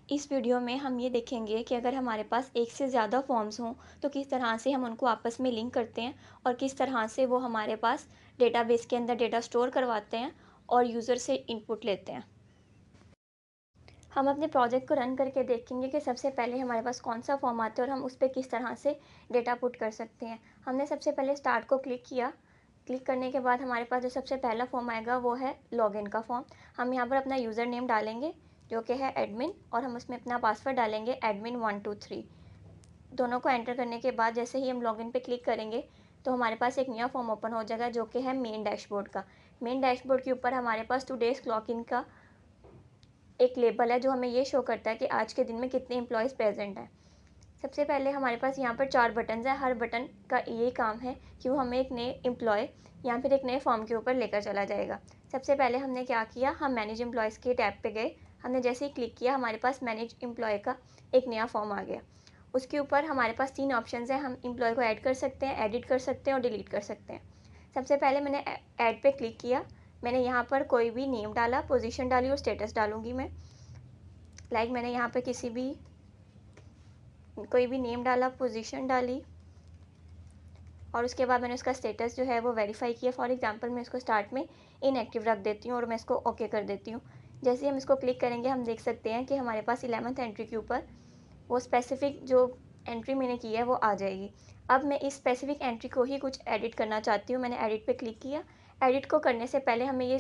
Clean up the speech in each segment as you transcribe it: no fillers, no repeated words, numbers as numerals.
इस वीडियो में हम ये देखेंगे कि अगर हमारे पास एक से ज़्यादा फॉर्म्स हों तो किस तरह से हम उनको आपस में लिंक करते हैं और किस तरह से वो हमारे पास डेटाबेस के अंदर डेटा स्टोर करवाते हैं और यूज़र से इनपुट लेते हैं। हम अपने प्रोजेक्ट को रन करके देखेंगे कि सबसे पहले हमारे पास कौन सा फॉर्म आता है और हम उस पर किस तरह से डेटा पुट कर सकते हैं। हमने सबसे पहले स्टार्ट को क्लिक किया। क्लिक करने के बाद हमारे पास जो सबसे पहला फॉर्म आएगा वो है लॉगिन का फॉर्म। हम यहाँ पर अपना यूज़र नेम डालेंगे जो कि है एडमिन, और हम उसमें अपना पासवर्ड डालेंगे admin123। दोनों को एंटर करने के बाद जैसे ही हम लॉगिन पे क्लिक करेंगे तो हमारे पास एक नया फॉर्म ओपन हो जाएगा जो कि है मेन डैशबोर्ड का। मेन डैशबोर्ड के ऊपर हमारे पास टुडेज़ क्लॉक इन का एक लेबल है जो हमें ये शो करता है कि आज के दिन में कितने एम्प्लॉयज़ प्रेजेंट हैं। सबसे पहले हमारे पास यहाँ पर 4 बटन्स हैं। हर बटन का ये काम है कि वो हमें एक नए एम्प्लॉय या फिर एक नए फॉर्म के ऊपर लेकर चला जाएगा। सबसे पहले हमने क्या किया, हम मैनेज एम्प्लॉयज़ के टैब पे गए। हमने जैसे ही क्लिक किया हमारे पास मैनेज एम्प्लॉय का एक नया फॉर्म आ गया। उसके ऊपर हमारे पास 3 ऑप्शंस हैं। हम एम्प्लॉय को ऐड कर सकते हैं, एडिट कर सकते हैं और डिलीट कर सकते हैं। सबसे पहले मैंने ऐड पे क्लिक किया। मैंने यहाँ पर कोई भी नेम डाला, पोजीशन डाली और स्टेटस डालूँगी मैं। मैंने यहाँ पे कोई भी नेम डाला, पोजीशन डाली और उसके बाद मैंने उसका स्टेटस जो है वो वेरीफाई किया। फॉर एग्जांपल मैं इसको स्टार्ट में इनएक्टिव रख देती हूँ और मैं इसको ओके कर देती हूँ। जैसे ही हम इसको क्लिक करेंगे हम देख सकते हैं कि हमारे पास 11th एंट्री के ऊपर वो स्पेसिफिक जो एंट्री मैंने की है वो आ जाएगी। अब मैं इस स्पेसिफिक एंट्री को ही कुछ एडिट करना चाहती हूँ। मैंने एडिट पे क्लिक किया। एडिट को करने से पहले हमें ये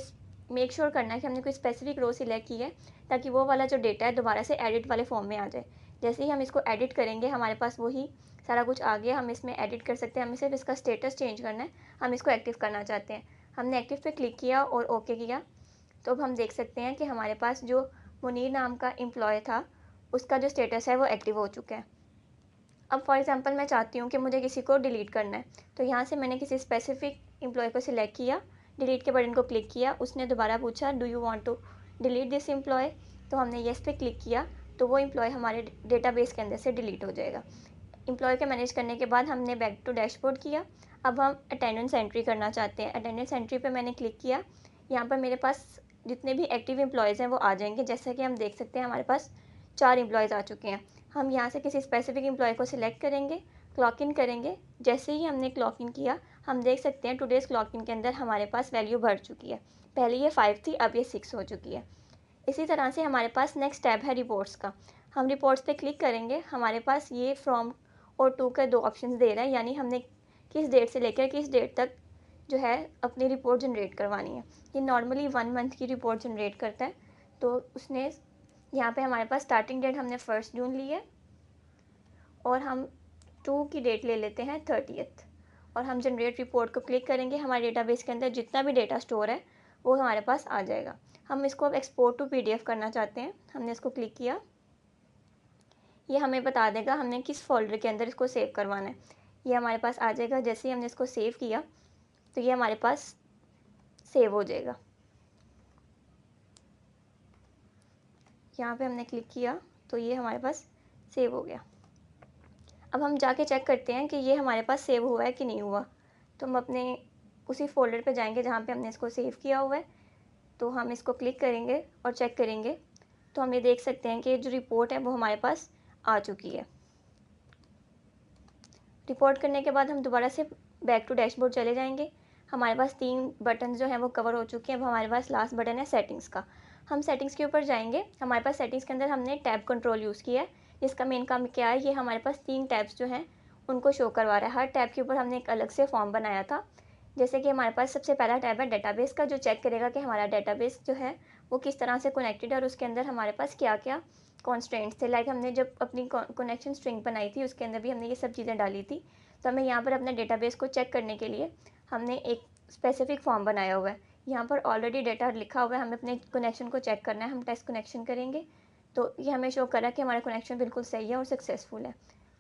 मेक श्योर करना है कि हमने कोई स्पेसिफिक रो सिलेक्ट की है ताकि वो वाला जो डेटा है दोबारा से एडिट वाले फॉर्म में आ जाए। जैसे ही हम इसको एडिट करेंगे हमारे पास वही सारा कुछ आ गया। हम इसमें एडिट कर सकते हैं, हमें सिर्फ इसका स्टेटस चेंज करना है। हम इसको एक्टिव करना चाहते हैं। हमने एक्टिव पे क्लिक किया और ओके किया। तो अब हम देख सकते हैं कि हमारे पास जो मुनीर नाम का एम्प्लॉय था उसका जो स्टेटस है वो एक्टिव हो चुका है। अब फॉर एग्जांपल मैं चाहती हूँ कि मुझे किसी को डिलीट करना है, तो यहाँ से मैंने किसी स्पेसिफिक एम्प्लॉय को सिलेक्ट किया, डिलीट के बटन को क्लिक किया। उसने दोबारा पूछा do you want to delete this employ, तो हमने येस पे क्लिक किया। तो वो एम्प्लॉय हमारे डेटाबेस के अंदर से डिलीट हो जाएगा। एम्प्लॉय के मैनेज करने के बाद हमने बैक टू डैशबोर्ड किया। अब हम अटेंडेंस एंट्री करना चाहते हैं। अटेंडेंस एंट्री पे मैंने क्लिक किया। यहाँ पर मेरे पास जितने भी एक्टिव एम्प्लॉयज़ हैं वो आ जाएंगे। जैसा कि हम देख सकते हैं हमारे पास 4 एम्प्लॉयज़ आ चुके हैं। हम यहाँ से किसी स्पेसिफिक एम्प्लॉय को सिलेक्ट करेंगे, क्लॉक इन करेंगे। जैसे ही हमने क्लॉक इन किया हम देख सकते हैं टुडेज़ क्लॉक इन के अंदर हमारे पास वैल्यू बढ़ चुकी है। पहले ये 5 थी, अब ये 6 हो चुकी है। इसी तरह से हमारे पास नेक्स्ट टैब है रिपोर्ट्स का। हम रिपोर्ट्स पे क्लिक करेंगे। हमारे पास ये फ्रॉम और टू के 2 ऑप्शंस दे रहा है, यानी हमने किस डेट से लेकर किस डेट तक जो है अपनी रिपोर्ट जनरेट करवानी है। ये नॉर्मली 1 मंथ की रिपोर्ट जनरेट करता है। तो उसने यहाँ पे हमारे पास स्टार्टिंग डेट हमने 1 जून ली है और हम 2 की डेट ले लेते हैं 30th, और हम जनरेट रिपोर्ट को क्लिक करेंगे। हमारे डेटाबेस के अंदर जितना भी डेटा स्टोर है वो हमारे पास आ जाएगा। हम इसको अब एक्सपोर्ट टू पीडीएफ करना चाहते हैं। हमने इसको क्लिक किया। ये हमें बता देगा हमने किस फ़ोल्डर के अंदर इसको सेव करवाना है। ये हमारे पास आ जाएगा। जैसे ही हमने इसको सेव किया तो ये हमारे पास सेव हो जाएगा। यहाँ पे हमने क्लिक किया तो ये हमारे पास सेव हो गया। अब हम जाके चेक करते हैं कि ये हमारे पास सेव हुआ है कि नहीं हुआ। तो हम अपने उसी फ़ोल्डर पे जाएंगे जहाँ पे हमने इसको सेव किया हुआ है। तो हम इसको क्लिक करेंगे और चेक करेंगे तो हम ये देख सकते हैं कि जो रिपोर्ट है वो हमारे पास आ चुकी है। रिपोर्ट करने के बाद हम दोबारा से बैक टू डैशबोर्ड चले जाएंगे। हमारे पास 3 बटन जो हैं वो कवर हो चुके हैं। अब हमारे पास लास्ट बटन है सेटिंग्स का। हम सेटिंग्स के ऊपर जाएंगे। हमारे पास सेटिंग्स के अंदर हमने टैब कंट्रोल यूज़ किया है, जिसका मेन काम क्या है, ये हमारे पास 3 टैब्स जो हैं उनको शो करवा रहा है। हर टैब के ऊपर हमने एक अलग से फॉर्म बनाया था। जैसे कि हमारे पास सबसे पहला टैब है डेटाबेस का, जो चेक करेगा कि हमारा डेटाबेस जो है वो किस तरह से कनेक्टेड है और उसके अंदर हमारे पास क्या क्या कॉन्स्ट्रेंट्स थे। हमने जब अपनी कनेक्शन स्ट्रिंग बनाई थी उसके अंदर भी हमने ये सब चीज़ें डाली थी। तो हमें यहाँ पर अपने डेटाबेस को चेक करने के लिए हमने एक स्पेसिफिक फॉर्म बनाया हुआ है। यहाँ पर ऑलरेडी डेटा लिखा हुआ है, हमें अपने कनेक्शन को चेक करना है। हम टेस्ट कनेक्शन करेंगे तो ये हमें शो कर रहा है कि हमारा कनेक्शन बिल्कुल सही है और सक्सेसफुल है।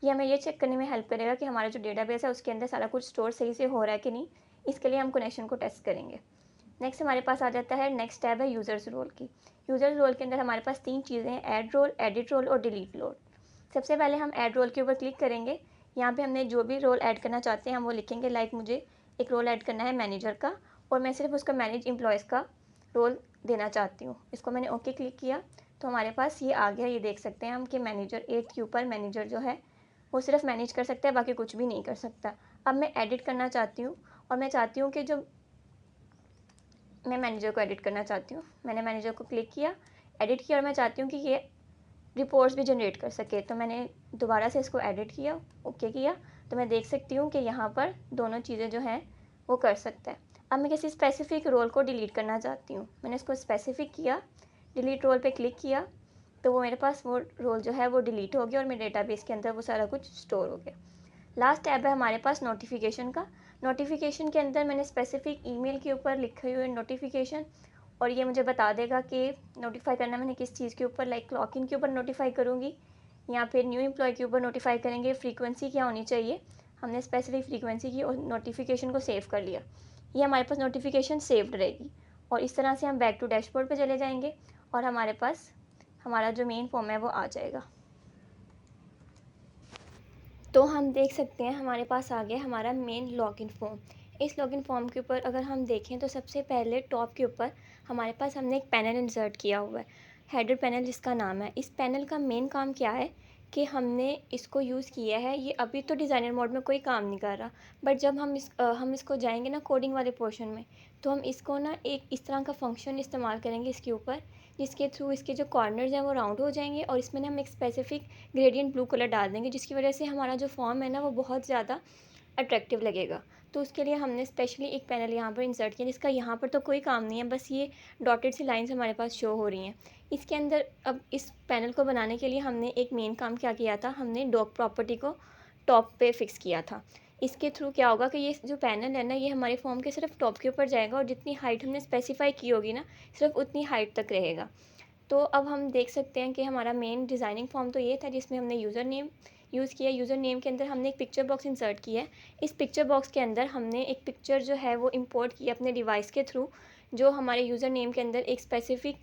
ये हमें ये चेक करने में हेल्प करेगा कि हमारा जो डेटाबेस है उसके अंदर सारा कुछ स्टोर सही से हो रहा है कि नहीं। इसके लिए हम कनेक्शन को टेस्ट करेंगे। नेक्स्ट हमारे पास आ जाता है, नेक्स्ट टैब है यूज़र्स रोल की। यूज़र्स रोल के अंदर हमारे पास 3 चीज़ें हैं, ऐड रोल, एडिट रोल और डिलीट रोल। सबसे पहले हम ऐड रोल के ऊपर क्लिक करेंगे। यहाँ पे हमने जो भी रोल ऐड करना चाहते हैं हम वो लिखेंगे। मुझे एक रोल ऐड करना है मैनेजर का, और मैं सिर्फ उसका मैनेज एम्प्लॉयज़ का रोल देना चाहती हूँ। इसको मैंने ओके क्लिक किया। तो हमारे पास ये आ गया, ये देख सकते हैं हम कि मैनेजर 8th के ऊपर मैनेजर जो है वो सिर्फ मैनेज कर सकता है, बाकी कुछ भी नहीं कर सकता। अब मैं एडिट करना चाहती हूँ और मैं चाहती हूँ कि जो मैं मैनेजर को एडिट करना चाहती हूँ, मैंने मैनेजर को क्लिक किया, एडिट किया और मैं चाहती हूँ कि ये रिपोर्ट्स भी जनरेट कर सके। तो मैंने दोबारा से इसको एडिट किया, ओके किया, तो मैं देख सकती हूँ कि यहाँ पर दोनों चीज़ें जो हैं वो कर सकता है। अब मैं किसी स्पेसिफिक रोल को डिलीट करना चाहती हूँ, मैंने इसको स्पेसिफिक किया, डिलीट रोल पे क्लिक किया, तो वो मेरे पास वो रोल जो है वो डिलीट हो गया और मेरे डेटाबेस के अंदर वो सारा कुछ स्टोर हो गया। लास्ट टैब है हमारे पास नोटिफिकेशन का। नोटिफिकेशन के अंदर मैंने स्पेसिफिक ईमेल के ऊपर लिखे हुए नोटिफिकेशन, और ये मुझे बता देगा कि नोटिफाई करना मैंने किस चीज़ के ऊपर, लाइक क्लॉक इन के ऊपर नोटिफाई करूँगी या फिर न्यू एम्प्लॉय के ऊपर नोटिफाई करेंगे, फ्रीक्वेंसी क्या होनी चाहिए। हमने स्पेसिफिक फ्रीक्वेंसी की और नोटिफिकेशन को सेव कर लिया, ये हमारे पास नोटिफिकेशन सेव्ड रहेगी। और इस तरह से हम बैक टू डैशबोर्ड पे चले जाएंगे और हमारे पास हमारा जो मेन फॉर्म है वो आ जाएगा। तो हम देख सकते हैं हमारे पास आ गया हमारा मेन लॉगिन फॉर्म। इस लॉगिन फॉर्म के ऊपर अगर हम देखें तो सबसे पहले टॉप के ऊपर हमारे पास हमने एक पैनल इंसर्ट किया हुआ है, हेडर पैनल जिसका नाम है। इस पैनल का मेन काम क्या है कि हमने इसको यूज़ किया है, ये अभी तो डिज़ाइनर मोड में कोई काम नहीं कर रहा, बट जब हम इसको जाएंगे ना कोडिंग वाले पोर्शन में, तो हम इसको ना एक इस तरह का फंक्शन इस्तेमाल करेंगे इसके ऊपर, जिसके थ्रू इसके जो कॉर्नर्स हैं वो राउंड हो जाएंगे और इसमें ना हम एक स्पेसिफिक ग्रेडियंट ब्लू कलर डाल देंगे, जिसकी वजह से हमारा जो फॉर्म है ना वो बहुत ज़्यादा अट्रैक्टिव लगेगा। तो उसके लिए हमने स्पेशली एक पैनल यहाँ पर इंसर्ट किया, जिसका यहाँ पर तो कोई काम नहीं है, बस ये डॉटेड सी लाइंस हमारे पास शो हो रही हैं इसके अंदर। अब इस पैनल को बनाने के लिए हमने एक मेन काम क्या किया था, हमने डॉक प्रॉपर्टी को टॉप पे फिक्स किया था। इसके थ्रू क्या होगा कि ये जो पैनल है ना ये हमारे फॉर्म के सिर्फ टॉप के ऊपर जाएगा और जितनी हाइट हमने स्पेसिफाई की होगी ना सिर्फ उतनी हाइट तक रहेगा। तो अब हम देख सकते हैं कि हमारा मेन डिज़ाइनिंग फॉर्म तो ये था, जिसमें हमने यूज़र नेम यूज़ किया। यूज़र नेम के अंदर हमने एक पिक्चर बॉक्स इंसर्ट किया है। इस पिक्चर बॉक्स के अंदर हमने एक पिक्चर जो है वो इंपोर्ट की अपने डिवाइस के थ्रू, जो हमारे यूज़र नेम के अंदर एक स्पेसिफिक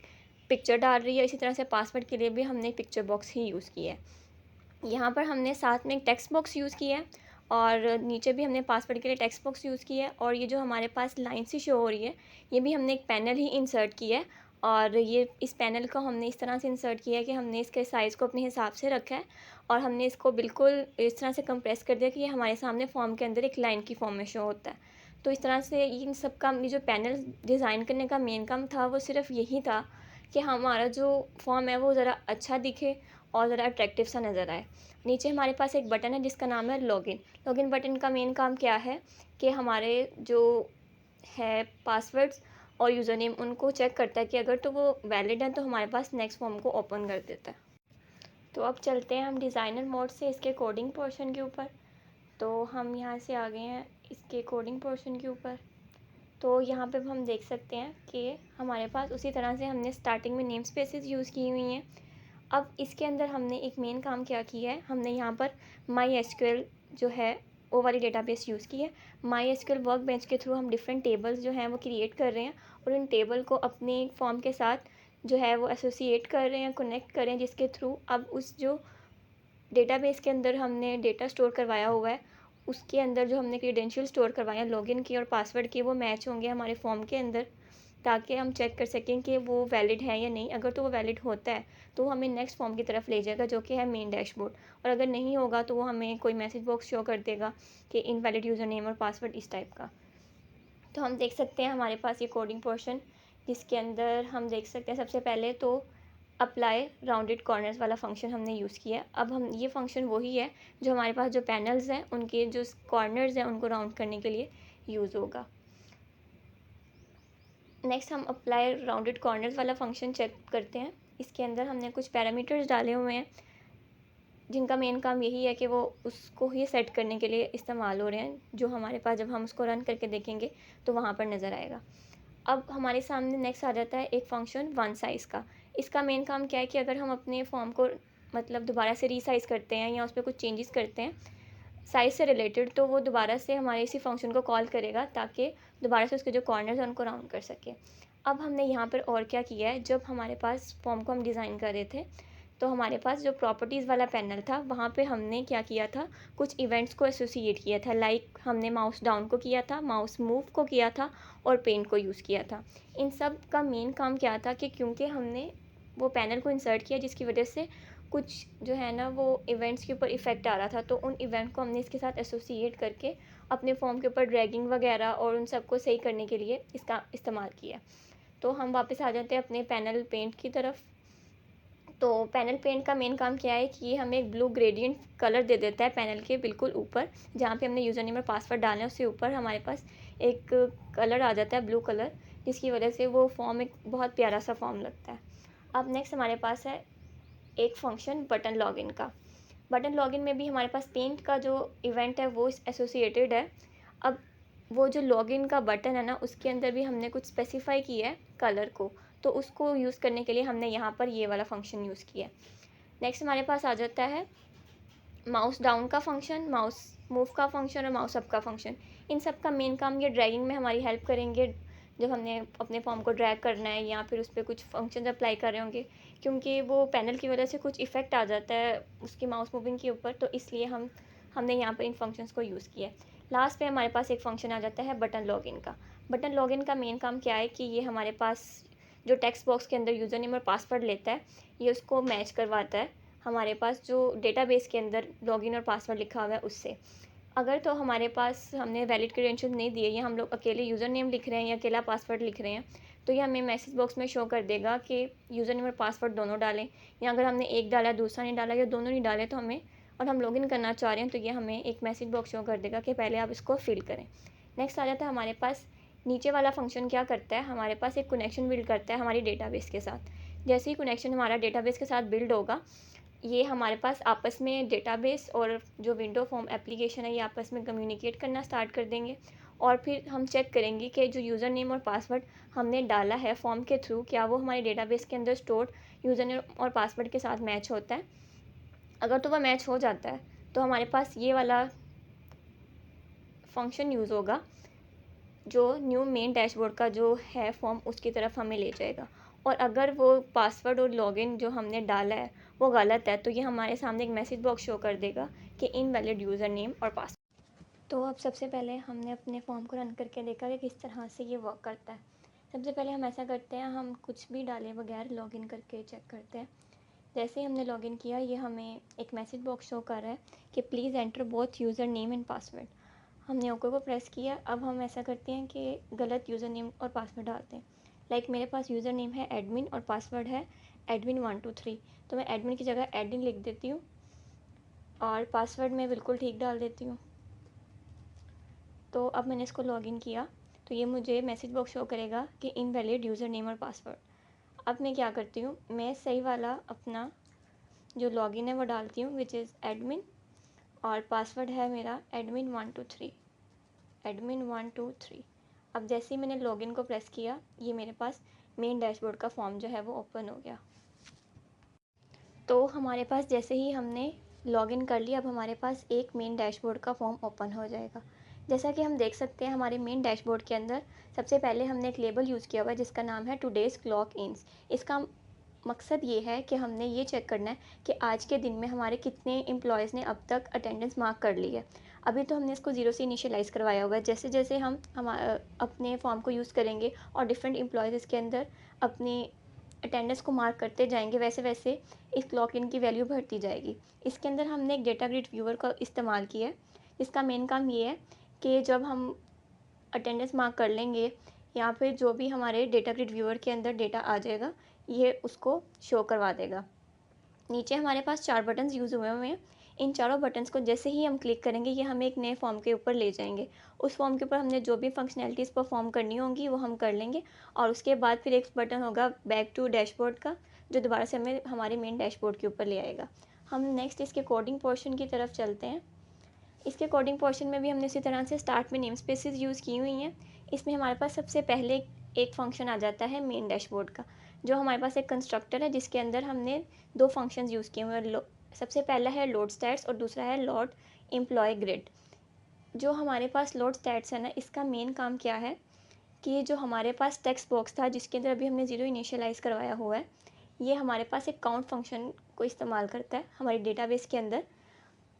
पिक्चर डाल रही है। इसी तरह से पासवर्ड के लिए भी हमने एक पिक्चर बॉक्स ही यूज़ किया है। यहाँ पर हमने साथ में एक टेक्स्ट बॉक्स यूज़ किया है और नीचे भी हमने पासवर्ड के लिए टेक्स्ट बॉक्स यूज़ किया है। और ये जो हमारे पास लाइन सी शो हो रही है ये भी हमने एक पैनल ही इंसर्ट किया है, और ये इस पैनल को हमने इस तरह से इंसर्ट किया है कि हमने इसके साइज़ को अपने हिसाब से रखा है और हमने इसको बिल्कुल इस तरह से कंप्रेस कर दिया कि ये हमारे सामने फॉर्म के अंदर एक लाइन की फॉर्म में शो होता है। तो इस तरह से इन सब का ये जो पैनल डिज़ाइन करने का मेन काम था वो सिर्फ यही था कि हमारा जो फॉर्म है वो ज़रा अच्छा दिखे और ज़रा अट्रैक्टिव सा नज़र आए। नीचे हमारे पास एक बटन है जिसका नाम है लॉगिन। लॉगिन बटन का मेन काम क्या है कि हमारे जो है पासवर्ड्स और यूज़र नेम उनको चेक करता है कि अगर तो वो वैलिड है तो हमारे पास नेक्स्ट फॉर्म को ओपन कर देता है। तो अब चलते हैं हम डिज़ाइनर मोड से इसके कोडिंग पोर्शन के ऊपर। तो हम यहाँ से आ गए हैं इसके कोडिंग पोर्शन के ऊपर। तो यहाँ पे हम देख सकते हैं कि हमारे पास उसी तरह से हमने स्टार्टिंग में नेम स्पेसेस यूज़ की हुई हैं। अब इसके अंदर हमने एक मेन काम क्या किया है, हमने यहाँ पर माई एसक्यूएल जो है वो वाली डेटाबेस यूज़ की है। माई एसक्यूएल वर्क बेंच के थ्रू हम डिफरेंट टेबल्स जो हैं वो क्रिएट कर रहे हैं और उन टेबल को अपने फॉर्म के साथ जो है वो एसोसिएट कर रहे हैं, कनेक्ट कर रहे हैं, जिसके थ्रू अब उस जो डेटाबेस के अंदर हमने डेटा स्टोर करवाया हुआ है उसके अंदर जो हमने क्रीडेंशियल स्टोर करवाए हैं लॉगिन की और पासवर्ड की, वो मैच होंगे हमारे फॉर्म के अंदर, ताकि हम चेक कर सकें कि वो वैलिड है या नहीं। अगर तो वो वैलिड होता है तो हमें नेक्स्ट फॉर्म की तरफ ले जाएगा जो कि है मेन डैशबोर्ड, और अगर नहीं होगा तो वो हमें कोई मैसेज बॉक्स शो कर देगा कि इनवैलिड यूज़र नेम और पासवर्ड इस टाइप का। तो हम देख सकते हैं हमारे पास ये कोडिंग पोर्शन, जिसके अंदर हम देख सकते हैं सबसे पहले तो अप्लाई राउंडेड कॉर्नर्स वाला फंक्शन हमने यूज़ किया है। अब हम ये फंक्शन वही है जो हमारे पास जो पैनल्स हैं उनके जो कॉर्नर्स हैं उनको राउंड करने के लिए यूज़ होगा। नेक्स्ट हम अप्लाई राउंडेड कॉर्नर्स वाला फंक्शन चेक करते हैं। इसके अंदर हमने कुछ पैरामीटर्स डाले हुए हैं जिनका मेन काम यही है कि वो उसको ही सेट करने के लिए इस्तेमाल हो रहे हैं, जो हमारे पास जब हम उसको रन करके देखेंगे तो वहाँ पर नज़र आएगा। अब हमारे सामने नेक्स्ट आ जाता है एक फंक्शन वन साइज़ का। इसका मेन काम क्या है कि अगर हम अपने फॉर्म को मतलब दोबारा से रीसाइज़ करते हैं या उस पर कुछ चेंजेस करते हैं साइज़ से रिलेटेड, तो वो दोबारा से हमारे इसी फंक्शन को कॉल करेगा ताकि दोबारा से उसके जो कॉर्नर्स हैं उनको राउंड कर सके। अब हमने यहाँ पर और क्या किया है, जब हमारे पास फॉर्म को हम डिज़ाइन कर रहे थे तो हमारे पास जो प्रॉपर्टीज़ वाला पैनल था वहाँ पे हमने क्या किया था, कुछ इवेंट्स को एसोसिएट किया था। लाइक हमने माउस डाउन को किया था, माउस मूव को किया था और पेन को यूज़ किया था। इन सब का मेन काम क्या था कि क्योंकि हमने वो पैनल को इंसर्ट किया, जिसकी वजह से कुछ जो है ना वो इवेंट्स के ऊपर इफ़ेक्ट आ रहा था, तो उन इवेंट को हमने इसके साथ एसोसिएट करके अपने फॉर्म के ऊपर ड्रैगिंग वगैरह और उन सबको सही करने के लिए इसका इस्तेमाल किया। तो हम वापस आ जाते हैं अपने पैनल पेंट की तरफ। तो पैनल पेंट का मेन काम क्या है कि ये हमें एक ब्लू ग्रेडियंट कलर दे देता है पैनल के बिल्कुल ऊपर, जहाँ पे हमने यूज़र नेम और पासवर्ड डालना है उससे ऊपर हमारे पास एक कलर आ जाता है ब्लू कलर, जिसकी वजह से वो फॉर्म एक बहुत प्यारा सा फॉर्म लगता है। अब नेक्स्ट हमारे पास है एक फंक्शन बटन लॉगिन का। बटन लॉगिन में भी हमारे पास पेंट का जो इवेंट है वो एसोसिएटेड है। अब वो जो लॉगिन का बटन है ना, उसके अंदर भी हमने कुछ स्पेसिफ़ाई किया है कलर को, तो उसको यूज़ करने के लिए हमने यहाँ पर ये वाला फ़ंक्शन यूज़ किया है। नेक्स्ट हमारे पास आ जाता है माउस डाउन का फ़ंक्शन, माउस मूव का फ़ंक्शन और माउस अप का फ़ंक्शन। इन सब का मेन काम ये ड्रैगिंग में हमारी हेल्प करेंगे, जब हमने अपने फॉर्म को ड्रैग करना है या फिर उस पर कुछ फंक्शन अप्लाई कर रहे होंगे, क्योंकि वो पैनल की वजह से कुछ इफ़ेक्ट आ जाता है उसकी माउस मूविंग के ऊपर, तो इसलिए हमने यहाँ पर इन फंक्शंस को यूज़ किया है। लास्ट पे हमारे पास एक फ़ंक्शन आ जाता है बटन लॉगिन का। बटन लॉगिन का मेन काम क्या है कि ये हमारे पास जो टेक्स्ट बॉक्स के अंदर यूज़र नेम और पासवर्ड लेता है, ये उसको मैच करवाता है हमारे पास जो डेटाबेस के अंदर लॉगिन और पासवर्ड लिखा हुआ है उससे। अगर तो हमारे पास हमने वैलिड क्रेडेंशियल नहीं दिए या हम लोग अकेले यूज़र नेम लिख रहे हैं या अकेला पासवर्ड लिख रहे हैं, तो ये हमें मैसेज बॉक्स में शो कर देगा कि यूज़र नेम और पासवर्ड दोनों डालें, या अगर हमने एक डाला दूसरा नहीं डाला या दोनों नहीं डाले तो हमें, और हम लॉगिन करना चाह रहे हैं तो ये हमें एक मैसेज बॉक्स शो कर देगा कि पहले आप इसको फिल करें। नेक्स्ट आ जाता है हमारे पास नीचे वाला फंक्शन क्या करता है, हमारे पास एक कनेक्शन बिल्ड करता है हमारी डेटाबेस के साथ। जैसे ही कनेक्शन हमारा डेटाबेस के साथ बिल्ड होगा, ये हमारे पास आपस में डेटाबेस और जो विंडो फॉर्म एप्लीकेशन है ये आपस में कम्युनिकेट करना स्टार्ट कर देंगे, और फिर हम चेक करेंगे कि जो यूज़र नेम और पासवर्ड हमने डाला है फॉर्म के थ्रू, क्या वो हमारे डेटाबेस के अंदर स्टोर्ड यूज़र नेम और पासवर्ड के साथ मैच होता है। अगर तो वह मैच हो जाता है तो हमारे पास ये वाला फंक्शन यूज़ होगा, जो न्यू मेन डैशबोर्ड का जो है फॉर्म उसकी तरफ हमें ले जाएगा। और अगर वो पासवर्ड और लॉगिन जो हमने डाला है वो गलत है, तो ये हमारे सामने एक मैसेज बॉक्स शो कर देगा कि इनवैलिड यूज़र नेम और पासवर्ड। तो अब सबसे पहले हमने अपने फॉर्म को रन करके देखा कि किस तरह से ये वर्क करता है। सबसे पहले हम ऐसा करते हैं, हम कुछ भी डाले बगैर लॉगिन करके चेक करते हैं। जैसे ही हमने लॉगिन किया, ये हमें एक मैसेज बॉक्स शो कर रहा है कि please enter both user name and password. हमने ओके को प्रेस किया। अब हम ऐसा करते हैं कि गलत यूज़र नेम और पासवर्ड डालते हैं। लाइक मेरे पास यूज़र नेम है एडमिन और पासवर्ड है admin123, तो मैं एडमिन की जगह एडमिन लिख देती हूँ और पासवर्ड मैं बिल्कुल ठीक डाल देती हूँ। तो अब मैंने इसको लॉगिन किया तो ये मुझे मैसेज बॉक्स शो करेगा कि इनवैलिड यूज़र नेम और पासवर्ड। अब मैं क्या करती हूँ, मैं सही वाला अपना जो लॉगिन है वो डालती हूँ, विच इज़ एडमिन, और पासवर्ड है मेरा admin123। अब जैसे ही मैंने लॉगिन को प्रेस किया, ये मेरे पास मेन डैशबोर्ड का फॉर्म जो है वो ओपन हो गया। तो हमारे पास जैसे ही हमने लॉगिन कर लिया, अब हमारे पास एक मेन डैशबोर्ड का फॉर्म ओपन हो जाएगा। जैसा कि हम देख सकते हैं हमारे मेन डैशबोर्ड के अंदर सबसे पहले हमने एक लेबल यूज़ किया हुआ है जिसका नाम है टुडेज़ क्लॉक इन्स। इसका मकसद ये है कि हमने ये चेक करना है कि आज के दिन में हमारे कितने एम्प्लॉयज़ ने अब तक अटेंडेंस मार्क कर ली है। अभी तो हमने इसको ज़ीरो से इनिशियलाइज़ करवाया हुआ है। जैसे जैसे हम अपने फॉर्म को यूज़ करेंगे और डिफरेंट एम्प्लॉयज़ इसके अंदर अपनी अटेंडेंस को मार्क करते जाएंगे, वैसे वैसे इस क्लॉक इन की वैल्यू बढ़ती जाएगी। इसके अंदर हमने एक डेटा ग्रिड व्यूअर का इस्तेमाल किया है, जिसका मेन काम ये है कि जब हम अटेंडेंस मार्क कर लेंगे या फिर जो भी हमारे डेटा ग्रिड व्यूअर के अंदर डेटा आ जाएगा, ये उसको शो करवा देगा। नीचे हमारे पास 4 बटन्स यूज़ हुए हुए हैं। इन चारों बटन्स को जैसे ही हम क्लिक करेंगे, ये हमें एक नए फॉर्म के ऊपर ले जाएंगे। उस फॉर्म के ऊपर हमने जो भी फंक्शनैलिटीज़ परफॉर्म करनी होंगी वो हम कर लेंगे, और उसके बाद फिर एक बटन होगा बैक टू डैशबोर्ड का, जो दोबारा से हमें हमारे मेन डैशबोर्ड के ऊपर ले आएगा। हम नेक्स्ट इसके कोडिंग पोर्शन की तरफ चलते हैं। इसके कोडिंग पोर्शन में भी हमने इसी तरह से स्टार्ट में नेम स्पेसेस यूज़ की हुई हैं। इसमें हमारे पास सबसे पहले एक फ़ंक्शन आ जाता है मेन डैशबोर्ड का, जो हमारे पास एक कंस्ट्रक्टर है जिसके अंदर हमने दो फंक्शंस यूज़ किए हुए हैं। सबसे पहला है लोड स्टैट्स और दूसरा है लोड एम्प्लॉय ग्रिड। जो हमारे पास लोड स्टैट्स है ना, इसका मेन काम क्या है कि जो हमारे पास टेक्स्ट बॉक्स था जिसके अंदर अभी हमने ज़ीरो इनिशियलाइज़ करवाया हुआ है, ये हमारे पास एक काउंट फंक्शन को इस्तेमाल करता है हमारे डेटाबेस के अंदर।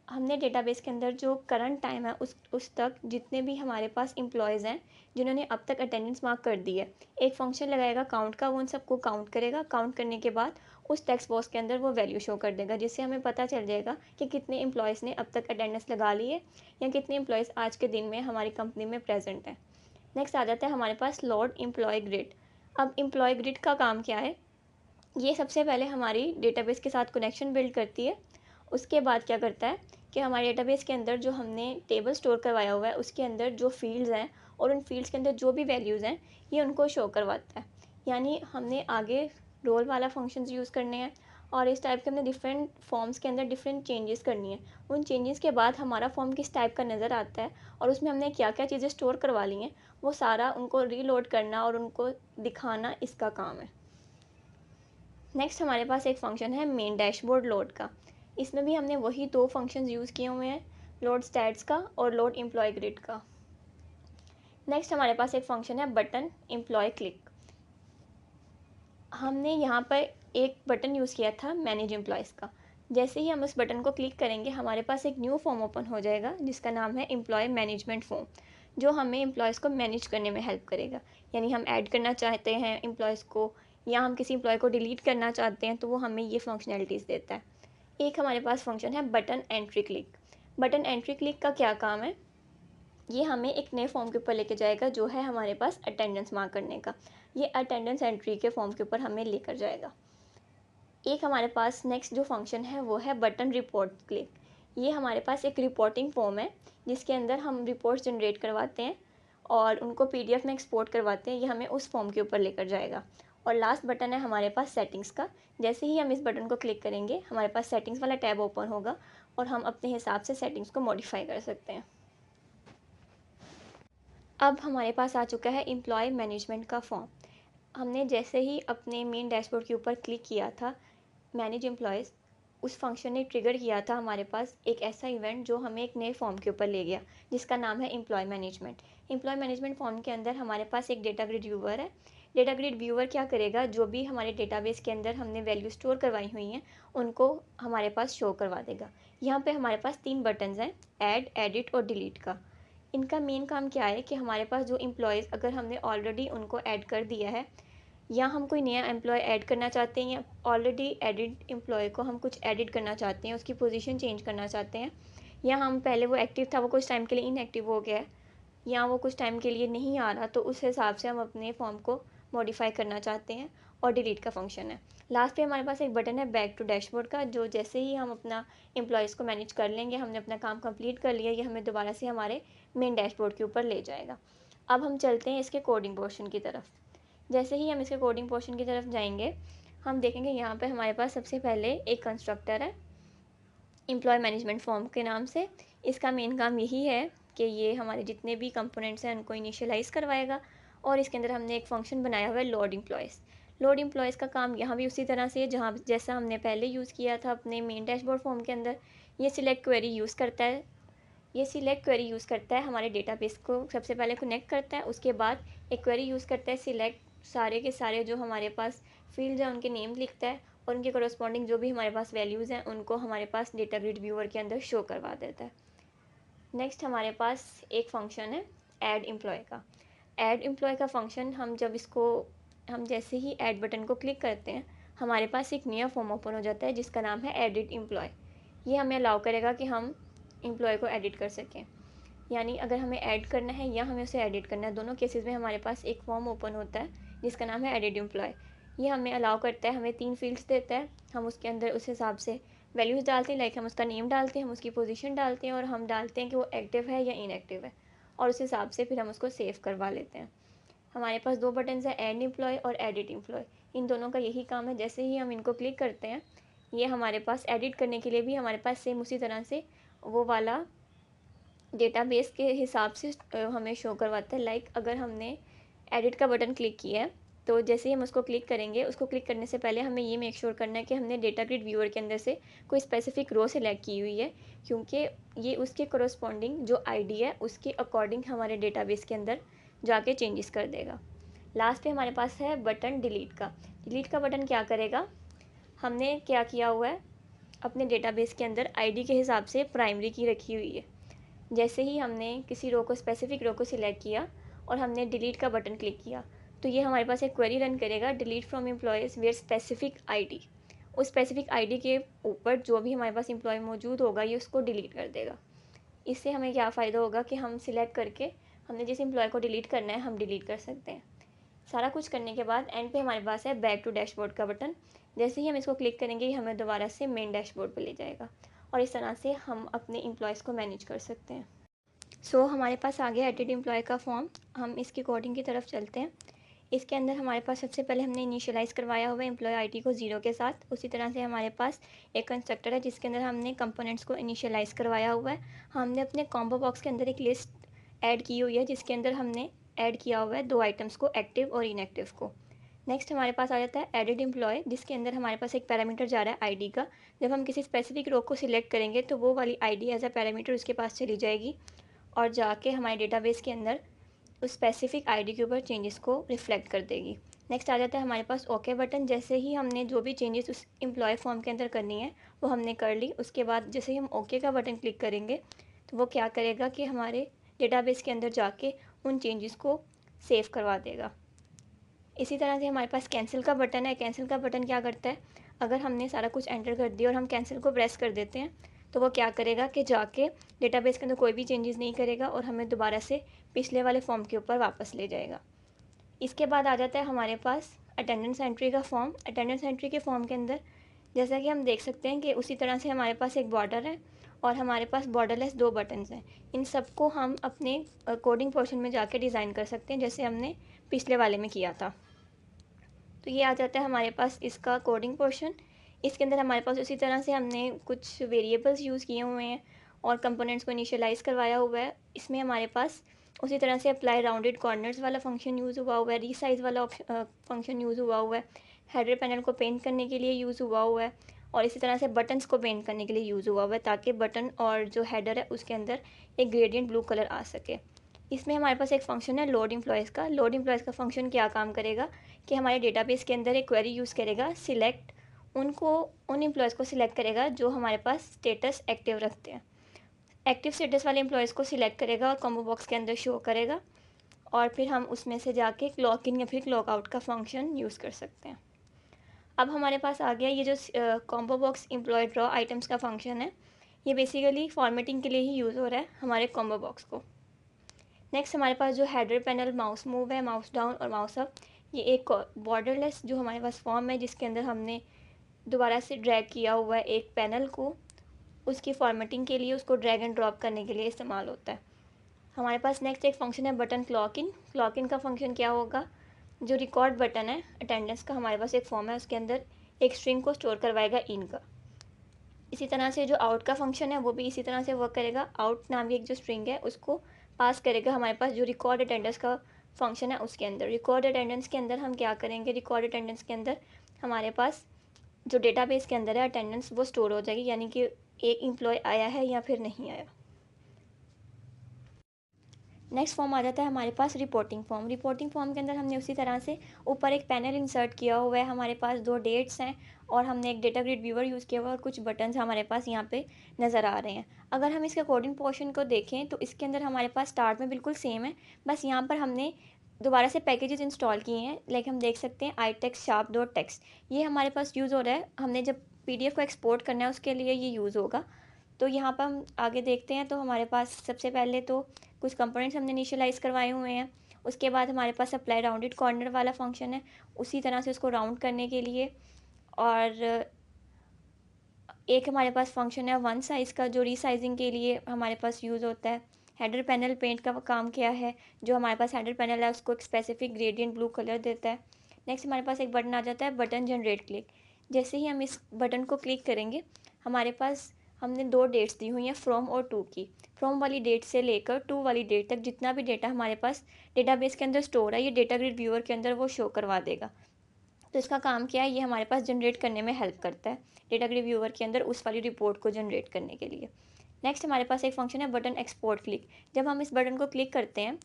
हमने डेटाबेस के अंदर जो करंट टाइम है उस तक जितने भी हमारे पास एम्प्लॉयज़ हैं जिन्होंने अब तक अटेंडेंस मार्क कर दी है, एक फ़ंक्शन लगाएगा काउंट का, वो उन सबको काउंट करेगा। काउंट करने के बाद उस टेक्स्ट बॉक्स के अंदर वो वैल्यू शो कर देगा, जिससे हमें पता चल जाएगा कि कितने एम्प्लॉयज़ ने अब तक अटेंडेंस लगा ली है या कितने एम्प्लॉयज़ आज के दिन में हमारी कंपनी में प्रेजेंट हैं। नेक्स्ट आ जाता है हमारे पास लोड एम्प्लॉय ग्रिड। अब एम्प्लॉय ग्रिड का काम क्या है? ये सबसे पहले हमारी डेटाबेस के साथ कनेक्शन बिल्ड करती है। उसके बाद क्या करता है कि हमारे डेटाबेस के अंदर जो हमने टेबल स्टोर करवाया हुआ है उसके अंदर जो फील्ड्स हैं और उन फील्ड्स के अंदर जो भी वैल्यूज़ हैं ये उनको शो करवाता है। यानी हमने आगे रोल वाला फंक्शंस यूज़ करने हैं और इस टाइप के हमने डिफरेंट फॉर्म्स के अंदर डिफरेंट चेंजेस करनी है। उन चेंजेस के बाद हमारा फॉर्म किस टाइप का नज़र आता है और उसमें हमने क्या क्या चीज़ें स्टोर करवा ली हैं, वो सारा उनको रीलोड करना और उनको दिखाना इसका काम है। नेक्स्ट हमारे पास एक फ़ंक्शन है मेन डैशबोर्ड लोड का। इसमें भी हमने वही दो फंक्शंस यूज़ किए हुए हैं, लोड स्टैट्स का और लोड एम्प्लॉय ग्रिड का। नेक्स्ट हमारे पास एक फ़ंक्शन है बटन एम्प्लॉय क्लिक। हमने यहाँ पर एक बटन यूज़ किया था मैनेज एम्प्लॉयज़ का। जैसे ही हम उस बटन को क्लिक करेंगे हमारे पास एक न्यू फॉर्म ओपन हो जाएगा जिसका नाम है एम्प्लॉय मैनेजमेंट फॉर्म, जो हमें एम्प्लॉयज़ को मैनेज करने में हेल्प करेगा। यानी हम ऐड करना चाहते हैं एम्प्लॉयज़ को या हम किसी एम्प्लॉय को डिलीट करना चाहते हैं तो वो हमें ये फंक्शनैलिटीज़ देता है। एक हमारे पास फंक्शन है button entry click. Button entry click का क्या काम है? ये हमें एक नए फॉर्म के ऊपर लेके जाएगा जो है हमारे पास अटेंडेंस मार्क करने का। ये अटेंडेंस एंट्री के फॉर्म के ऊपर हमें लेकर जाएगा। एक हमारे पास नेक्स्ट जो फंक्शन है वो है बटन रिपोर्ट क्लिक। ये हमारे पास एक रिपोर्टिंग फॉर्म है जिसके अंदर हम रिपोर्ट्स जनरेट करवाते हैं और उनको पीडीएफ में एक्सपोर्ट करवाते हैं। ये हमें उस फॉर्म के ऊपर लेकर जाएगा। और लास्ट बटन है हमारे पास सेटिंग्स का। जैसे ही हम इस बटन को क्लिक करेंगे हमारे पास सेटिंग्स वाला टैब ओपन होगा और हम अपने हिसाब से सेटिंग्स को मॉडिफाई कर सकते हैं। अब हमारे पास आ चुका है एम्प्लॉय मैनेजमेंट का फॉर्म। हमने जैसे ही अपने मेन डैशबोर्ड के ऊपर क्लिक किया था मैनेज एम्प्लॉयज़, उस फंक्शन ने ट्रिगर किया था हमारे पास एक ऐसा इवेंट जो हमें एक नए फॉर्म के ऊपर ले गया जिसका नाम है employ management. Employ management form के अंदर हमारे पास एक डेटा ग्रिड व्यूअर है। डेटा ग्रिड व्यूअर क्या करेगा, जो भी हमारे डेटाबेस के अंदर हमने वैल्यू स्टोर करवाई हुई हैं उनको हमारे पास शो करवा देगा। यहाँ पे हमारे पास 3 बटन्स हैं, ऐड, एडिट और डिलीट का। इनका मेन काम क्या है कि हमारे पास जो एम्प्लॉयज़ अगर हमने ऑलरेडी उनको ऐड कर दिया है या हम कोई नया एम्प्लॉय ऐड करना चाहते हैं या ऑलरेडी एडिड एम्प्लॉय को हम कुछ एडिट करना चाहते हैं, उसकी पोजीशन चेंज करना चाहते हैं, या हम पहले वो एक्टिव था वो कुछ टाइम के लिए इनएक्टिव हो गया है या वो कुछ टाइम के लिए नहीं आ रहा, तो उस हिसाब से हम अपने फॉर्म को मॉडिफाई करना चाहते हैं। और डिलीट का फंक्शन है। लास्ट पे हमारे पास एक बटन है बैक टू डैशबोर्ड का, जो जैसे ही हम अपना एम्प्लॉयज़ को मैनेज कर लेंगे, हमने अपना काम कंप्लीट कर लिया, ये हमें दोबारा से हमारे मेन डैशबोर्ड के ऊपर ले जाएगा। अब हम चलते हैं इसके कोडिंग पोर्शन की तरफ। जैसे ही हम इसके कोडिंग पोर्शन की तरफ जाएंगे हम देखेंगे यहाँ पे हमारे पास सबसे पहले एक कंस्ट्रक्टर है एम्प्लॉय मैनेजमेंट फॉर्म के नाम से। इसका मेन काम यही है कि ये हमारे जितने भी कंपोनेंट्स हैं उनको इनिशियलाइज़ करवाएगा। और इसके अंदर हमने एक फ़ंक्शन बनाया हुआ है लोड एम्प्लॉयज़। लोड एम्प्लॉयज़ का काम यहाँ भी उसी तरह से है जहाँ जैसा हमने पहले यूज़ किया था अपने मेन डैशबोर्ड फॉर्म के अंदर। ये सिलेक्ट क्वेरी यूज़ करता है। ये सिलेक्ट क्वेरी यूज़ करता है हमारे डेटाबेस को सबसे पहले कनेक्ट करता है, उसके बाद एक क्वेरी यूज़ करता है सिलेक्ट सारे के सारे जो हमारे पास फील्ड्स हैं उनके नेम लिखता है और उनके करस्पॉन्डिंग जो भी हमारे पास वैल्यूज़ हैं उनको हमारे पास डेटा ग्रिड व्यूअर के अंदर शो करवा देता है। नेक्स्ट हमारे पास एक फंक्शन है ऐड एम्प्लॉय का। ऐड एम्प्लॉय का फंक्शन हम जैसे ही ऐड बटन को क्लिक करते हैं हमारे पास एक नया फॉर्म ओपन हो जाता है जिसका नाम है एडिट एम्प्लॉय। ये हमें अलाउ करेगा कि हम एम्प्लॉय को एडिट कर सकें। यानी अगर हमें ऐड करना है या हमें उसे एडिट करना है, दोनों केसेस में हमारे पास एक फॉर्म ओपन होता है जिसका नाम है एडिट एम्प्लॉय। ये हमें अलाउ करता है, हमें 3 फील्ड्स देता है, हम उसके अंदर उस हिसाब से वैल्यूज़ डालते हैं, लाइक हम उसका नेम डालते हैं, हम उसकी पोजीशन डालते हैं और हम डालते हैं कि वो एक्टिव है या इनएक्टिव है और उस हिसाब से फिर हम उसको सेव करवा लेते हैं। हमारे पास 2 बटन्स हैं, ऐड एम्प्लॉय और एडिट एम्प्लॉय। इन दोनों का यही काम है, जैसे ही हम इनको क्लिक करते हैं ये हमारे पास एडिट करने के लिए भी हमारे पास सेम उसी तरह से वो वाला डेटाबेस के हिसाब से हमें शो करवाता है। लाइक अगर हमने एडिट का बटन क्लिक किया है तो जैसे ही हम उसको क्लिक करेंगे, उसको क्लिक करने से पहले हमें ये मेक श्योर करना है कि हमने डेटा ग्रिड व्यूअर के अंदर से कोई स्पेसिफिक रो सेलेक्ट की हुई है, क्योंकि ये उसके करस्पॉन्डिंग जो आईडी है उसके अकॉर्डिंग हमारे डेटाबेस के अंदर जाके चेंजेस कर देगा। लास्ट पे हमारे पास है बटन डिलीट का। डिलीट का बटन क्या करेगा, हमने क्या किया हुआ है, अपने डेटाबेस के अंदर आईडी के हिसाब से प्राइमरी की रखी हुई है। जैसे ही हमने किसी रो को, स्पेसिफिक रो को सिलेक्ट किया और हमने डिलीट का बटन क्लिक किया, तो ये हमारे पास एक क्वेरी रन करेगा, delete from employees where specific ID. उस स्पेसिफिक आईडी के ऊपर जो भी हमारे पास एम्प्लॉय मौजूद होगा ये उसको डिलीट कर देगा। इससे हमें क्या फ़ायदा होगा कि हम सिलेक्ट करके हमने जिस एम्प्लॉय को डिलीट करना है हम डिलीट कर सकते हैं। सारा कुछ करने के बाद एंड पे हमारे पास है बैक टू डैशबोर्ड का बटन। जैसे ही हम इसको क्लिक करेंगे ये हमें दोबारा से मेन डैशबोर्ड पे ले जाएगा और इस तरह से हम अपने एम्प्लॉयज़ को मैनेज कर सकते हैं। हमारे पास आ गया एडिट एम्प्लॉय का फॉर्म। हम इसकी कोडिंग की तरफ चलते हैं। इसके अंदर हमारे पास सबसे पहले हमने इनिशियलाइज़ करवाया हुआ है एम्प्लॉय आईडी को 0 के साथ। उसी तरह से हमारे पास एक कंस्ट्रक्टर है जिसके अंदर हमने कंपोनेंट्स को इनिशियलाइज़ करवाया हुआ है। हमने अपने कॉम्बो बॉक्स के अंदर एक लिस्ट ऐड की हुई है जिसके अंदर हमने ऐड किया हुआ है 2 आइटम्स को, एक्टिव और इनएक्टिव को। नेक्स्ट हमारे पास आ जाता है एडिट एम्प्लॉय, जिसके अंदर हमारे पास एक पैरामीटर जा रहा है आईडी का। जब हम किसी स्पेसिफिक रो को सिलेक्ट करेंगे तो वो वाली आईडी एज अ पैरामीटर उसके पास चली जाएगी और जाके हमारे डेटाबेस के अंदर उस स्पेसिफिक आईडी के ऊपर चेंजेस को रिफ्लेक्ट कर देगी। नेक्स्ट आ जाता है हमारे पास ओके बटन। जैसे ही हमने जो भी चेंजेस उस एम्प्लॉय फॉर्म के अंदर करनी है वो हमने कर ली, उसके बाद जैसे ही हम ओके का बटन क्लिक करेंगे तो वो क्या करेगा कि हमारे डेटाबेस के अंदर जाके उन चेंजेस को सेव करवा देगा। इसी तरह से हमारे पास कैंसिल का बटन है। कैंसिल का बटन क्या करता है, अगर हमने सारा कुछ एंटर कर दिया और हम कैंसिल को प्रेस कर देते हैं तो वो क्या करेगा कि जाके डेटाबेस के अंदर कोई भी चेंजेस नहीं करेगा और हमें दोबारा से पिछले वाले फॉर्म के ऊपर वापस ले जाएगा। इसके बाद आ जाता है हमारे पास अटेंडेंस एंट्री का फॉर्म। अटेंडेंस एंट्री के फॉर्म के अंदर जैसा कि हम देख सकते हैं कि उसी तरह से हमारे पास एक बॉर्डर है और हमारे पास बॉर्डरलेस 2 बटन्स हैं। इन सबको हम अपने कोडिंग पोर्शन में जाके डिज़ाइन कर सकते हैं जैसे हमने पिछले वाले में किया था। तो ये आ जाता है हमारे पास इसका कोडिंग पोर्शन। इसके अंदर हमारे पास उसी तरह से हमने कुछ वेरिएबल्स यूज़ किए हुए हैं और कंपोनेंट्स को इनिशियलाइज़ करवाया हुआ है। इसमें हमारे पास उसी तरह से अप्लाई राउंडेड कॉर्नर्स वाला फंक्शन यूज़ हुआ है, रीसाइज़ वाला फंक्शन यूज़ हुआ है, हेडर पैनल को पेंट करने के लिए यूज़ हुआ है और इसी तरह से बटन्स को पेंट करने के लिए यूज़ हुआ है ताकि बटन और जो हेडर है उसके अंदर एक ग्रेडियंट ब्लू कलर आ सके। इसमें हमारे पास एक फ़ंक्शन है लोड एम्प्लॉयज़ का। लोड एम्प्लॉयज़ का फ़ंक्शन क्या काम करेगा कि हमारे डेटाबेस के अंदर एक क्वेरी यूज़ करेगा, सिलेक्ट उन एम्प्लॉयज़ को सिलेक्ट करेगा जो हमारे पास स्टेटस एक्टिव रखते हैं। एक्टिव स्टेटस वाले एम्प्लॉयज़ को सिलेक्ट करेगा और कॉम्बो बॉक्स के अंदर शो करेगा और फिर हम उसमें से जाके क्लॉक इन या फिर क्लॉक आउट का फंक्शन यूज़ कर सकते हैं। अब हमारे पास आ गया ये जो combo box employ draw items का फंक्शन है। ये बेसिकली फॉर्मेटिंग के लिए ही यूज़ हो रहा है हमारे कॉम्बो बॉक्स को। नेक्स्ट हमारे पास जो हेडर पैनल, माउस मूव है, माउस डाउन और माउस अप, ये एक बॉर्डरलेस जो हमारे पास फॉर्म है जिसके अंदर हमने दोबारा से ड्रैग किया हुआ है एक पैनल को, उसकी फॉर्मेटिंग के लिए, उसको ड्रैग एंड ड्रॉप करने के लिए इस्तेमाल होता है। हमारे पास नेक्स्ट एक फंक्शन है button clock in. Clock in का फंक्शन क्या होगा, जो रिकॉर्ड बटन है अटेंडेंस का, हमारे पास एक फॉर्म है उसके अंदर एक स्ट्रिंग को स्टोर करवाएगा इन का। इसी तरह से जो आउट का फंक्शन है वो भी इसी तरह से वर्क करेगा। आउट नाम की एक जो स्ट्रिंग है उसको पास करेगा हमारे पास जो रिकॉर्ड अटेंडेंस का फंक्शन है उसके अंदर। रिकॉर्ड अटेंडेंस के अंदर हम क्या करेंगे, रिकॉर्ड अटेंडेंस के अंदर हमारे पास जो डेटाबेस के अंदर है अटेंडेंस वो स्टोर हो जाएगी, यानी कि एक एम्प्लॉय आया है या फिर नहीं आया। नेक्स्ट फॉर्म आ जाता है हमारे पास रिपोर्टिंग फॉर्म। रिपोर्टिंग फॉर्म के अंदर हमने उसी तरह से ऊपर एक पैनल इंसर्ट किया हुआ है, हमारे पास 2 डेट्स हैं और हमने एक डेटा ग्रिड व्यूअर यूज़ किया हुआ है और कुछ बटन्स हमारे पास यहाँ पे नज़र आ रहे हैं। अगर हम इसके कोडिंग पोर्शन को देखें तो इसके अंदर हमारे पास स्टार्ट में बिल्कुल सेम है, बस यहाँ पर हमने दोबारा से पैकेजेस इंस्टॉल किए हैं। लाइक हम देख सकते हैं I text sharp dot text, ये हमारे पास यूज़ हो रहा है। हमने जब PDF को एक्सपोर्ट करना है उसके लिए ये यूज़ होगा। तो यहाँ पर हम आगे देखते हैं तो हमारे पास सबसे पहले तो कुछ कंपोनेंट्स हमने इनिशियलाइज़ करवाए हुए हैं। उसके बाद हमारे पास अप्लाई राउंडेड कॉर्नर वाला फंक्शन है, उसी तरह से उसको राउंड करने के लिए। और एक हमारे पास फंक्शन है वन साइज़ का जो रीसाइजिंग के लिए हमारे पास यूज़ होता है। हेडर पैनल पेंट का काम क्या है, जो हमारे पास हेडर पैनल है उसको एक स्पेसिफिक ग्रेडियंट ब्लू कलर देता है। नेक्स्ट हमारे पास एक बटन आ जाता है बटन जनरेट क्लिक। जैसे ही हम इस बटन को क्लिक करेंगे हमारे पास हमने 2 डेट्स दी हुई हैं, फ्रॉम और टू की। फ्रॉम वाली डेट से लेकर टू वाली डेट तक जितना भी डेटा हमारे पास डेटाबेस के अंदर स्टोर है ये डेटा ग्रिड व्यूअर के अंदर वो शो करवा देगा। तो इसका काम क्या है, ये हमारे पास जनरेट करने में हेल्प करता है डेटा ग्रिड व्यूअर के अंदर उस वाली रिपोर्ट को जनरेट करने के लिए। नेक्स्ट हमारे पास एक फंक्शन है बटन एक्सपोर्ट क्लिक। जब हम इस बटन को क्लिक करते हैं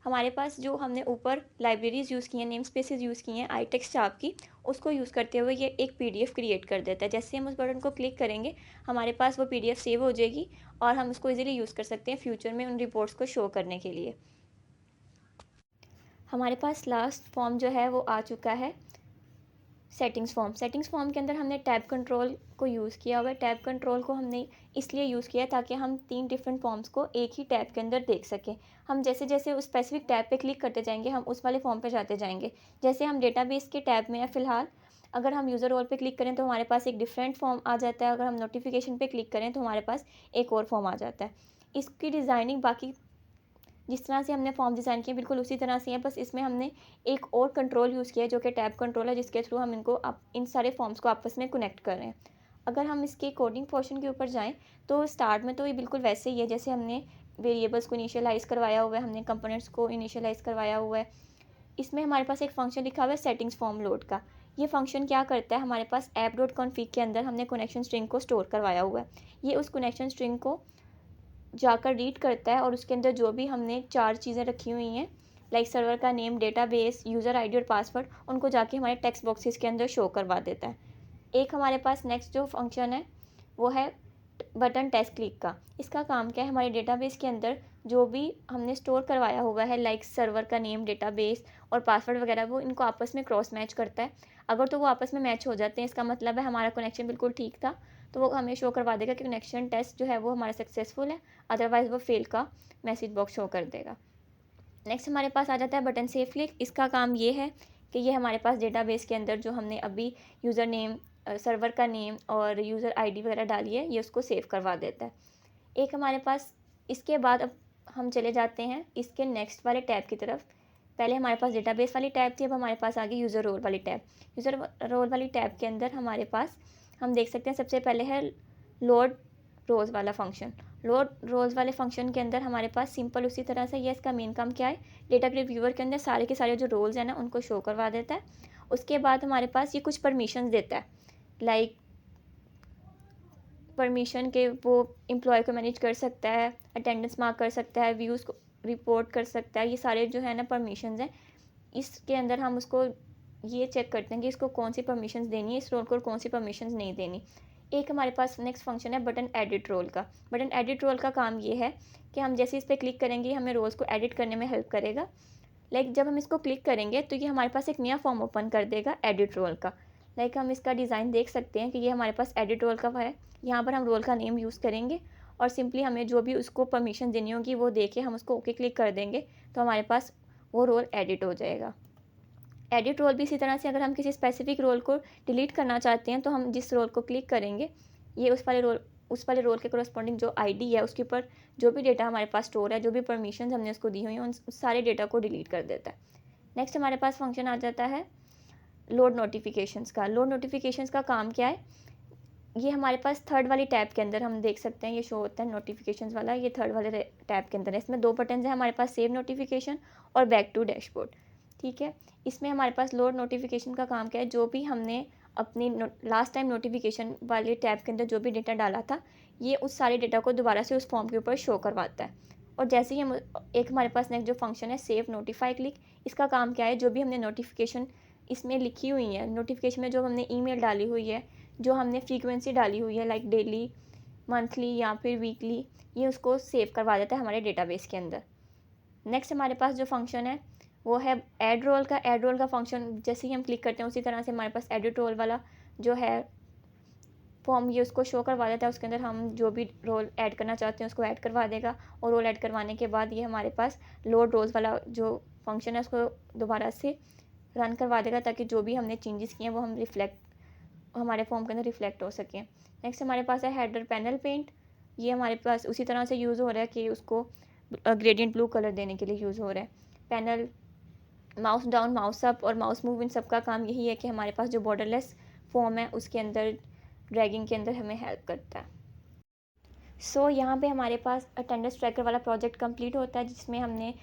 हमारे पास जो हमने ऊपर लाइब्रेरीज़ यूज़ की हैं, नेम स्पेसेस यूज़ किए हैं iText चार्ट की, उसको यूज़ करते हुए ये एक PDF क्रिएट कर देता है। जैसे हम उस बटन को क्लिक करेंगे, हमारे पास वो PDF सेव हो जाएगी और हम उसको ईज़िली यूज़ कर सकते हैं फ्यूचर में उन रिपोर्ट्स को शो करने के लिए। हमारे पास लास्ट फॉर्म जो है वो आ चुका है, सेटिंग्स फॉर्म के अंदर हमने टैब कंट्रोल को यूज़ किया हुआ है। टैब कंट्रोल को हमने इसलिए यूज़ किया है ताकि हम 3 डिफरेंट फॉर्म्स को एक ही टैब के अंदर देख सकें। हम जैसे जैसे उस स्पेसिफिक टैब पे क्लिक करते जाएंगे, हम उस वाले फॉर्म पे जाते जाएंगे। जैसे हम डेटाबेस के टैब में हैं फ़िलहाल, अगर हम यूज़र रोल पे क्लिक करें तो हमारे पास एक डिफरेंट फॉर्म आ जाता है। अगर हम नोटिफिकेशन पे क्लिक करें तो हमारे पास एक और फॉर्म आ जाता है। इसकी डिज़ाइनिंग बाकी जिस तरह से हमने फॉर्म डिज़ाइन किए बिल्कुल उसी तरह से है, बस इसमें हमने एक और कंट्रोल यूज़ किया है जो कि टैब कंट्रोल है, जिसके थ्रू हम इन सारे फॉर्म्स को आपस में कनेक्ट कर रहे हैं। अगर हम इसके कोडिंग पोर्शन के ऊपर जाएँ तो स्टार्ट में तो ये बिल्कुल वैसे ही है जैसे हमने वेरिएबल्स को इनिशियलाइज़ करवाया हुआ है, हमने कंपोनेंट्स को इनिशियलाइज़ करवाया हुआ है। इसमें हमारे पास एक फ़ंक्शन लिखा हुआ है सेटिंग्स फॉर्म लोड का। ये फ़ंक्शन क्या करता है, हमारे पास ऐप डॉट कॉन्फिग के अंदर हमने कनेक्शन स्ट्रिंग को स्टोर करवाया हुआ है। ये उस कनेक्शन स्ट्रिंग को जाकर रीड करता है और उसके अंदर जो भी हमने 4 चीज़ें रखी हुई हैं, लाइक सर्वर का नेम, डेटाबेस, यूज़र आईडी और पासवर्ड, उनको जाके हमारे टेक्स्ट बॉक्सेस के अंदर शो करवा देता है। एक हमारे पास नेक्स्ट जो फंक्शन है वो है बटन टेस्ट क्लिक का। इसका काम क्या है, हमारे डेटाबेस के अंदर जो भी हमने स्टोर करवाया हुआ है लाइक सर्वर का नेम, डेटाबेस और पासवर्ड वगैरह, वो इनको आपस में क्रॉस मैच करता है। अगर तो वो आपस में मैच हो जाते हैं, इसका मतलब है हमारा कनेक्शन बिल्कुल ठीक था, तो वो हमें शो करवा देगा कि कनेक्शन टेस्ट जो है वो हमारा सक्सेसफुल है। अदरवाइज़ वो फेल का मैसेज बॉक्स शो कर देगा। नेक्स्ट हमारे पास आ जाता है बटन सेव क्लिक। इसका काम ये है कि ये हमारे पास डेटाबेस के अंदर जो हमने अभी यूज़र नेम, सर्वर का नेम और यूज़र आईडी वगैरह डाली है, ये उसको सेव करवा देता है। एक हमारे पास इसके बाद अब हम चले जाते हैं इसके नेक्स्ट वाले टैब की तरफ। पहले हमारे पास डेटाबेस वाली टैब थी, अब हमारे पास आ गई यूज़र रोल वाली टैब। यूज़र रोल वाली टैब के अंदर हमारे पास हम देख सकते हैं सबसे पहले है लोड रोज़ वाला फंक्शन। लोड रोज़ वाले फंक्शन के अंदर हमारे पास सिंपल उसी तरह से, ये इसका मेन काम क्या है, डेटा ग्रिड व्यूअर के अंदर सारे के सारे जो रोल्स हैं ना उनको शो करवा देता है। उसके बाद हमारे पास ये कुछ परमिशंस देता है, लाइक परमिशन के वो एम्प्लॉय को मैनेज कर सकता है, अटेंडेंस मार्क कर सकता है, व्यूज़ को रिपोर्ट कर सकता है। ये सारे जो है ना परमिशंस हैं, इसके अंदर हम उसको ये चेक करते हैं कि इसको कौन सी परमिशंस देनी है, इस रोल को कौन सी परमिशंस नहीं देनी। एक हमारे पास नेक्स्ट फंक्शन है बटन एडिट रोल का। बटन एडिट रोल का काम ये है कि हम जैसे इस पर क्लिक करेंगे हमें रोल्स को एडिट करने में हेल्प करेगा। लाइक जब हम इसको क्लिक करेंगे तो ये हमारे पास एक नया फॉर्म ओपन कर देगा एडिट रोल का। लाइक हम इसका डिज़ाइन देख सकते हैं कि ये हमारे पास एडिट रोल का है। यहाँ पर हम रोल का नेम यूज़ करेंगे और सिंपली हमें जो भी उसको परमिशन देनी होगी वो दे के हम उसको ओके क्लिक कर देंगे, तो हमारे पास वो रोल एडिट हो जाएगा। एडिट रोल भी इसी तरह से, अगर हम किसी स्पेसिफिक रोल को डिलीट करना चाहते हैं तो हम जिस रोल को क्लिक करेंगे, ये उस वाले रोल के करस्पॉन्डिंग जो आईडी है उसके ऊपर जो भी डेटा हमारे पास स्टोर है, जो भी परमिशन हमने उसको दी हुई हैं, उन सारे डेटा को डिलीट कर देता है। नेक्स्ट हमारे पास फंक्शन आ जाता है लोड नोटिफिकेशंस का। लोड नोटिफिकेशंस का काम क्या है, ये हमारे पास थर्ड वाली टैब के अंदर हम देख सकते हैं, ये शो होता है नोटिफिकेशंस वाला, ये थर्ड वाले टैब के अंदर है। इसमें 2 बटन हैं हमारे पास, सेव नोटिफिकेशन और बैक टू डैशबोर्ड। ठीक है, इसमें हमारे पास लोड नोटिफिकेशन का काम क्या है, जो भी हमने अपनी लास्ट टाइम नोटिफिकेशन वाले टैब के अंदर जो भी डेटा डाला था, ये उस सारे डेटा को दोबारा से उस फॉर्म के ऊपर शो करवाता है। और जैसे ही हम एक हमारे पास नेक्स्ट जो फंक्शन है सेव नोटिफाई क्लिक, इसका काम क्या है, जो भी हमने नोटिफिकेशन इसमें लिखी हुई है, नोटिफिकेशन में जो हमने ईमेल डाली हुई है, जो हमने फ्रीक्वेंसी डाली हुई है लाइक डेली, मंथली या फिर वीकली, ये उसको सेव करवा देता है हमारे डेटाबेस के अंदर। नेक्स्ट हमारे पास जो फंक्शन है वो है ऐड रोल का। ऐड रोल का फंक्शन जैसे ही हम क्लिक करते हैं उसी तरह से हमारे पास एडिट रोल वाला जो है फॉर्म, ये उसको शो करवा देता है। उसके अंदर हम जो भी रोल ऐड करना चाहते हैं उसको ऐड करवा देगा, और रोल ऐड करवाने के बाद ये हमारे पास लोड रोल्स वाला जो फंक्शन है उसको दोबारा से रन करवा देगा, ताकि जो भी हमने चेंजेस किए हैं वो हम हमारे फॉर्म के अंदर रिफ्लेक्ट हो सकें। नेक्स्ट हमारे पास है हेडर पैनल पेंट। ये हमारे पास उसी तरह से यूज़ हो रहा है कि उसको ग्रेडियंट ब्लू कलर देने के लिए यूज़ हो रहा है। Panel mouse down, mouse up और माउस मूव, इन सब का काम यही है कि हमारे पास जो बॉर्डरलेस फॉर्म है उसके अंदर ड्रैगिंग के अंदर हमें हेल्प करता है। सो यहाँ पे हमारे पास अटेंडेंस ट्रैकर वाला प्रोजेक्ट कंप्लीट होता है, जिसमें हमने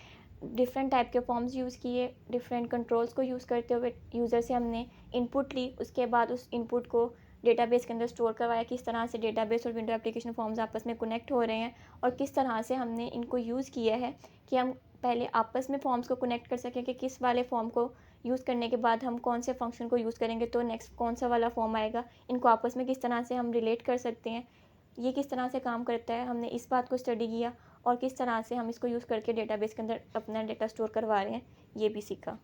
डिफरेंट टाइप के फॉर्म्स यूज़ किए, डिफरेंट कंट्रोल्स को यूज़ करते हुए यूज़र से हमने इनपुट ली, उसके बाद उस इनपुट को डेटाबेस के अंदर स्टोर करवाया, किस तरह से डेटाबेस और विंडो एप्लीकेशन फॉर्म्स आपस में कनेक्ट हो रहे हैं, और किस तरह से हमने इनको यूज़ किया है कि हम पहले आपस में फॉर्म्स को कनेक्ट कर सकें कि किस वाले फॉर्म को यूज़ करने के बाद हम कौन से फंक्शन को यूज़ करेंगे तो नेक्स्ट कौन सा वाला फॉर्म आएगा, इनको आपस में किस तरह से हम रिलेट कर सकते हैं, ये किस तरह से काम करता है, हमने इस बात को स्टडी किया और किस तरह से हम इसको यूज़ करके डेटाबेस के अंदर अपना डेटा स्टोर करवा रहे हैं, ये भी सीखा।